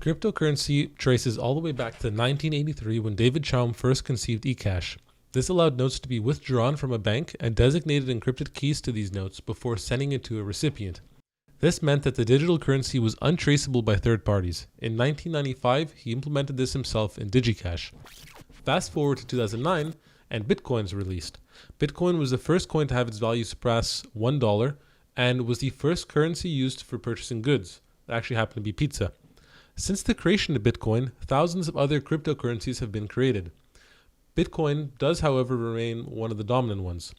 Cryptocurrency traces all the way back to 1983 when David Chaum first conceived eCash. This allowed notes to be withdrawn from a bank and designated encrypted keys to these notes before sending it to a recipient. This meant that the digital currency was untraceable by third parties. In 1995, he implemented this himself in DigiCash. Fast forward to 2009, and Bitcoin was released. Bitcoin was the first coin to have its value surpass $1 and was the first currency used for purchasing goods. That actually happened to be pizza. Since the creation of Bitcoin, thousands of other cryptocurrencies have been created. Bitcoin does, however, remain one of the dominant ones.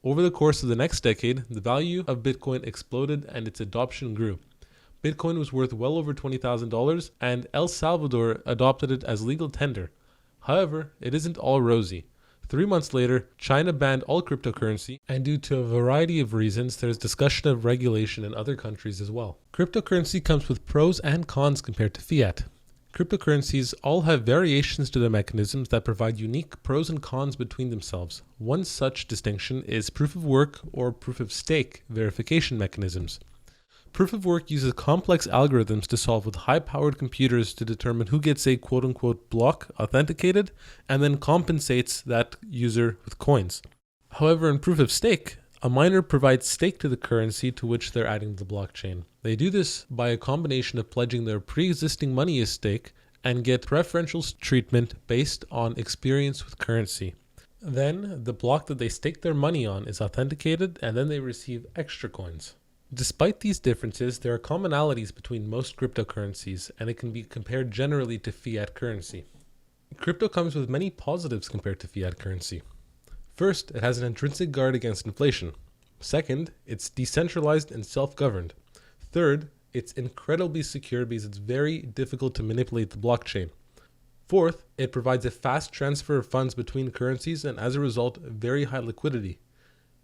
Over the course of the next decade, the value of Bitcoin exploded and its adoption grew. Bitcoin was worth well over $20,000 and El Salvador adopted it as legal tender. However, it isn't all rosy. 3 months later, China banned all cryptocurrency, and due to a variety of reasons, there's discussion of regulation in other countries as well. Cryptocurrency comes with pros and cons compared to fiat. Cryptocurrencies all have variations to their mechanisms that provide unique pros and cons between themselves. One such distinction is proof of work or proof of stake verification mechanisms. Proof of work uses complex algorithms to solve with high-powered computers to determine who gets a quote-unquote block authenticated and then compensates that user with coins. However, in proof of stake, a miner provides stake to the currency to which they're adding to the blockchain. They do this by a combination of pledging their pre-existing money as stake and get preferential treatment based on experience with currency. Then, the block that they stake their money on is authenticated and then they receive extra coins. Despite these differences, there are commonalities between most cryptocurrencies and it can be compared generally to fiat currency. Crypto comes with many positives compared to fiat currency. First, it has an intrinsic guard against inflation. Second, it's decentralized and self-governed. Third, it's incredibly secure because it's very difficult to manipulate the blockchain. Fourth, it provides a fast transfer of funds between currencies and as a result, very high liquidity.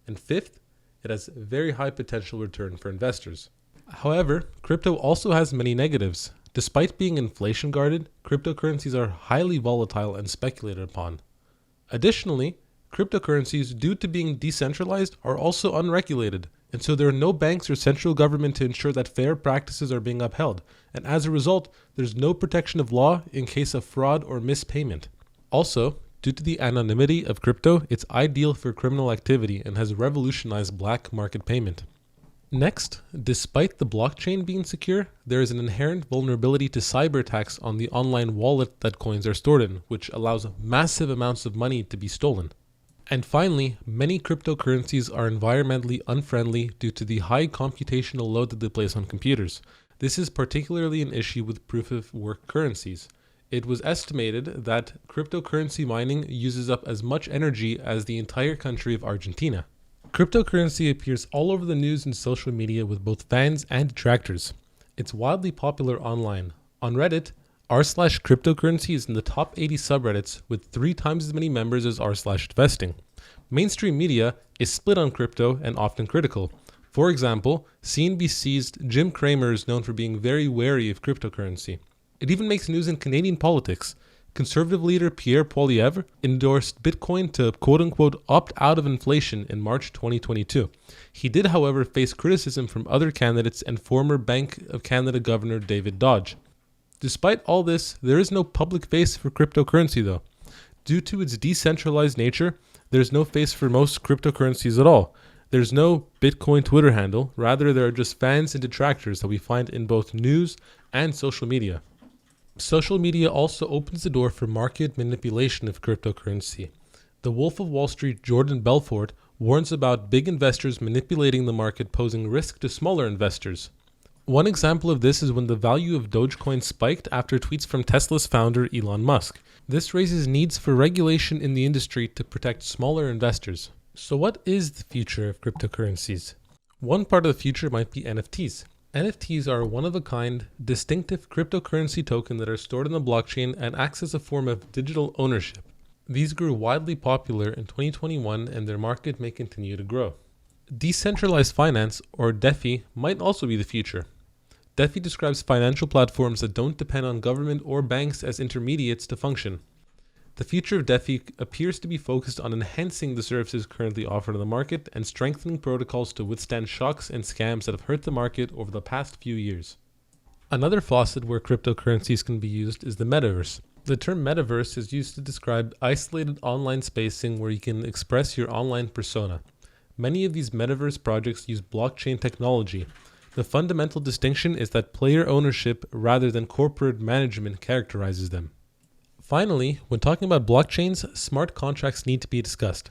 And fifth, it has very high potential return for investors. However, crypto also has many negatives. Despite being inflation guarded, cryptocurrencies are highly volatile and speculated upon. Additionally, cryptocurrencies, due to being decentralized, are also unregulated, and so there are no banks or central government to ensure that fair practices are being upheld, and as a result, there's no protection of law in case of fraud or mispayment. Also, due to the anonymity of crypto, it's ideal for criminal activity and has revolutionized black market payment. Next, despite the blockchain being secure, there is an inherent vulnerability to cyber attacks on the online wallet that coins are stored in, which allows massive amounts of money to be stolen. And finally, many cryptocurrencies are environmentally unfriendly due to the high computational load that they place on computers. This is particularly an issue with proof-of-work currencies. It was estimated that cryptocurrency mining uses up as much energy as the entire country of Argentina. Cryptocurrency appears all over the news and social media with both fans and detractors. It's wildly popular online. On Reddit, r/cryptocurrency is in the top 80 subreddits with 3 times as many members as r/investing. Mainstream media is split on crypto and often critical. For example, CNBC's Jim Cramer is known for being very wary of cryptocurrency. It even makes news in Canadian politics. Conservative leader Pierre Poilievre endorsed Bitcoin to quote-unquote opt out of inflation in March 2022. He did, however, face criticism from other candidates and former Bank of Canada Governor David Dodge. Despite all this, there is no public face for cryptocurrency though. Due to its decentralized nature, there's no face for most cryptocurrencies at all. There's no Bitcoin Twitter handle, rather there are just fans and detractors that we find in both news and social media. Social media also opens the door for market manipulation of cryptocurrency. The Wolf of Wall Street, Jordan Belfort, warns about big investors manipulating the market, posing risk to smaller investors. One example of this is when the value of Dogecoin spiked after tweets from Tesla's founder Elon Musk. This raises needs for regulation in the industry to protect smaller investors. So what is the future of cryptocurrencies? One part of the future might be NFTs. NFTs are a one-of-a-kind, distinctive cryptocurrency token that are stored in the blockchain and acts as a form of digital ownership. These grew widely popular in 2021 and their market may continue to grow. Decentralized finance, or DeFi, might also be the future. DeFi describes financial platforms that don't depend on government or banks as intermediates to function. The future of DeFi appears to be focused on enhancing the services currently offered on the market and strengthening protocols to withstand shocks and scams that have hurt the market over the past few years. Another facet where cryptocurrencies can be used is the metaverse. The term metaverse is used to describe isolated online spacing where you can express your online persona. Many of these metaverse projects use blockchain technology. The fundamental distinction is that player ownership rather than corporate management characterizes them. Finally, when talking about blockchains, smart contracts need to be discussed.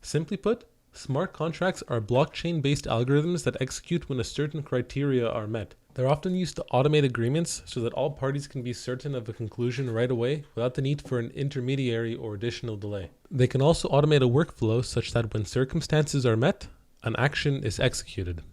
Simply put, smart contracts are blockchain-based algorithms that execute when a certain criteria are met. They're often used to automate agreements so that all parties can be certain of a conclusion right away without the need for an intermediary or additional delay. They can also automate a workflow such that when circumstances are met, an action is executed.